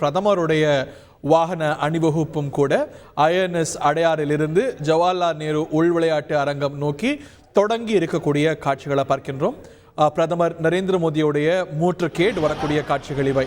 பிரதமருடைய வாகன அணிவகுப்பும் கூட INS அடையாறிலிருந்து ஜவஹர்லால் நேரு உள் விளையாட்டு அரங்கம் நோக்கி தொடங்கி இருக்கக்கூடிய காட்சிகளை பார்க்கின்றோம். பிரதமர் நரேந்திர மோடியுடைய மோட்டர்கேட் வரக்கூடிய காட்சிகள் இவை.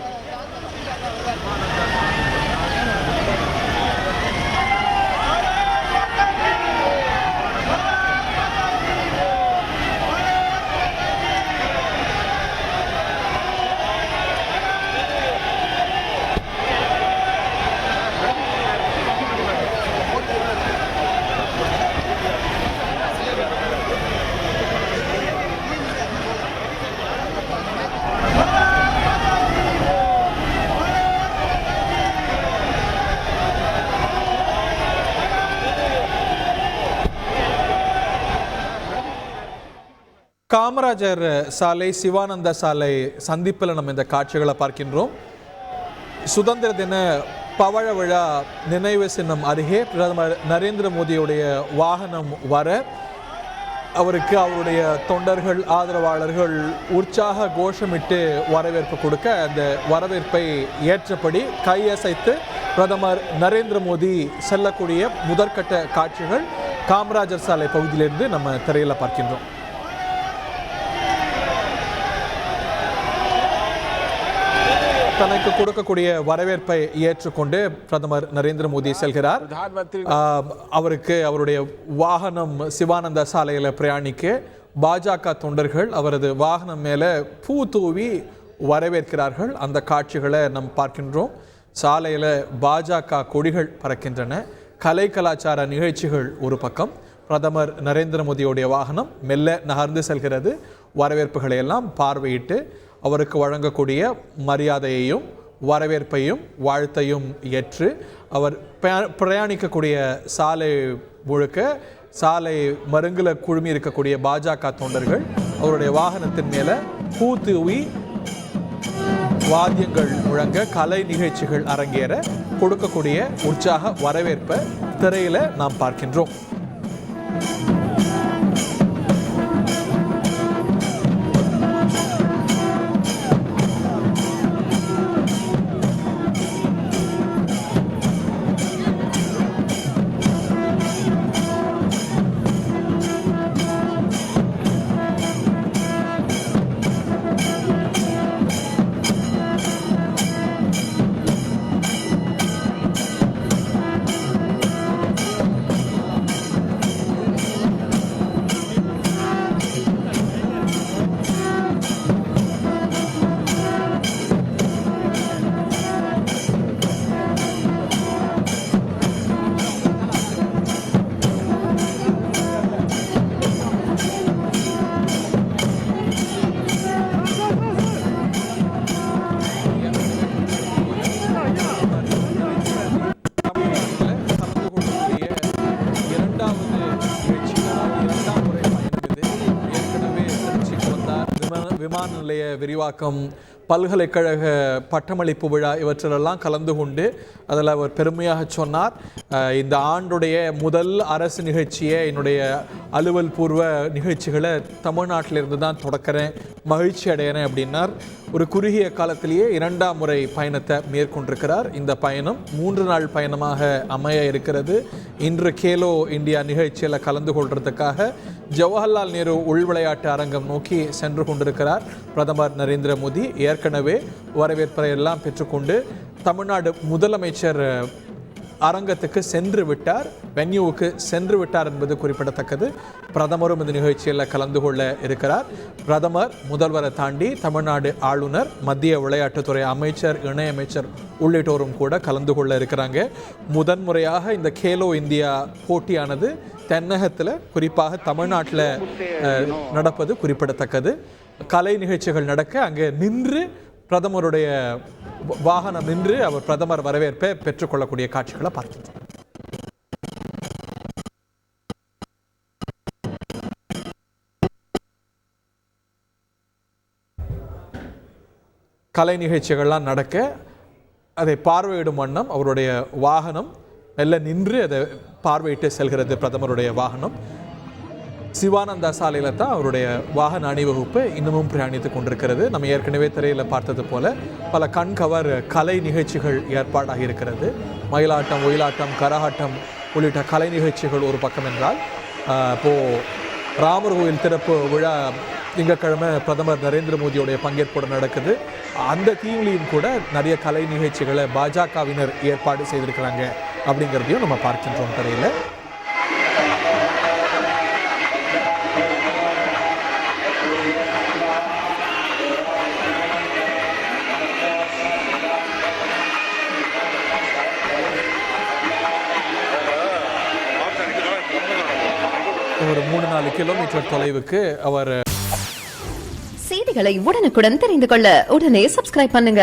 காமராஜர் சாலை சிவானந்த சாலை சந்திப்பில் நம்ம இந்த காட்சிகளை பார்க்கின்றோம். சுதந்திர தின பவழ விழா நினைவு சின்னம் அருகே பிரதமர் நரேந்திர மோடியுடைய வாகனம் வர அவருக்கு அவருடைய தொண்டர்கள் ஆதரவாளர்கள் உற்சாக கோஷமிட்டு வரவேற்பு கொடுக்க அந்த வரவேற்பை ஏற்றபடி கையசைத்து பிரதமர் நரேந்திர மோடி செல்லக்கூடிய முதற்கட்ட காட்சிகள் காமராஜர் சாலை பகுதியிலிருந்து நம்ம திரையில பார்க்கின்றோம். தனக்கு கொடுக்கக்கூடிய வரவேற்பை ஏற்றுக்கொண்டு பிரதமர் நரேந்திர மோடி செல்கிறார். அவருக்கு அவருடைய வாகனம் சிவானந்த சாலையில் பிரயாணிக்க பாஜக தொண்டர்கள் அவரது வாகனம் மேலே பூ தூவி வரவேற்கிறார்கள். அந்த காட்சிகளை நாம் பார்க்கின்றோம். சாலையில் பாஜக கொடிகள் பறக்கின்றன. கலை கலாச்சார நிகழ்ச்சிகள் ஒரு பக்கம். பிரதமர் நரேந்திர மோடியுடைய வாகனம் மெல்ல நகர்ந்து செல்கிறது. வரவேற்புகளை எல்லாம் பார்வையிட்டு அவருக்கு வழங்கக்கூடிய மரியாதையையும் வரவேற்பையும் வாழ்த்தையும் ஏற்று அவர் பிரயாணிக்கக்கூடிய சாலை முழுக்க சாலை மருங்குல குழுமி இருக்கக்கூடிய பாஜக தொண்டர்கள் அவருடைய வாகனத்தின் மேலே பூ தூவி வாத்தியங்கள் முழங்க கலை நிகழ்ச்சிகள் அரங்கேற கொடுக்கக்கூடிய உற்சாக வரவேற்பை திரையில நாம் பார்க்கின்றோம். விமான நிலைய விரிவாக்கம், பல்கலைக்கழக பட்டமளிப்பு விழா இவற்றிலெல்லாம் கலந்து கொண்டு அதில் அவர் பெருமையாக சொன்னார், இந்த ஆண்டுடைய முதல் அரசு நிகழ்ச்சியை என்னுடைய அலுவல் பூர்வ நிகழ்ச்சிகளை தமிழ்நாட்டிலிருந்து தான் தொடக்கிறேன், மகிழ்ச்சி அடைகிறேன் அப்படின்னார். ஒரு குறுகிய காலத்திலேயே 2ஆம் முறை பயணத்தை மேற்கொண்டிருக்கிறார். இந்த பயணம் 3 நாள் பயணமாக அமைய இருக்கிறது. இன்று கேலோ இந்தியா நிகழ்ச்சியில் கலந்து கொள்றதுக்காக ஜவஹர்லால் நேரு உள் விளையாட்டு அரங்கம் நோக்கி சென்று கொண்டிருக்கிறார் பிரதமர் நரேந்திர மோடி. ஏற்கனவே வரவேற்பை எல்லாம் பெற்றுக்கொண்டு தமிழ்நாடு முதலமைச்சர் அரங்கத்துக்கு சென்று விட்டார், வென்யூவுக்கு சென்று விட்டார் என்பது குறிப்பிடத்தக்கது. பிரதமரும் இந்த நிகழ்ச்சியில் கலந்து கொள்ள இருக்கிறார். பிரதமர் முதல்வரை தாண்டி தமிழ்நாடு ஆளுநர், மத்திய விளையாட்டுத்துறை அமைச்சர், இணையமைச்சர் உள்ளிட்டோரும் கூட கலந்து கொள்ள இருக்கிறாங்க. முதன்முறையாக இந்த கேலோ இந்தியா போட்டியானது தென்னகத்தில் குறிப்பாக தமிழ்நாட்டில் நடப்பது குறிப்பிடத்தக்கது. கலை நிகழ்ச்சிகள் நடக்க அங்கே நின்று பிரதமருடைய வாகனம் நின்று அவர் பிரதமர் வரவேற்பை பெற்றுக்கொள்ளக்கூடிய காட்சிகளை பார்க்கின்றோம். கலை நிகழ்ச்சிகள்லாம் நடக்க அதை பார்வையிடும் வண்ணம் அவருடைய வாகனம் மெல்ல நின்று அதை பார்வையிட்டு செல்கிறது. பிரதமருடைய வாகனம் சிவானந்தா சாலையில் தான் அவருடைய வாகன அணிவகுப்பு இன்னமும் பிரயாணித்து கொண்டிருக்கிறது. நம்ம ஏற்கனவே திரையில் பார்த்தது போல பல கண்கவர் கலை நிகழ்ச்சிகள் ஏற்பாடாக இருக்கிறது. மயிலாட்டம், ஒயிலாட்டம், கரகாட்டம் உள்ளிட்ட கலை நிகழ்ச்சிகள் ஒரு பக்கம் என்றால், இப்போது ராமர் கோயில் திறப்பு விழா திங்கட்கிழமை பிரதமர் நரேந்திர மோடியோடைய பங்கேற்போடு நடக்குது. அந்த தீவிலையும் கூட நிறைய கலை நிகழ்ச்சிகளை பாஜகவினர் ஏற்பாடு செய்திருக்கிறாங்க அப்படிங்கிறதையும் நம்ம பார்க்கின்றோம் திரையில். ஒரு 3-4 கிலோமீட்டர் தொலைவுக்கு அவர் செய்திகளை உடனுக்குடன் தெரிந்து கொள்ள உடனே சப்ஸ்கிரைப் பண்ணுங்க.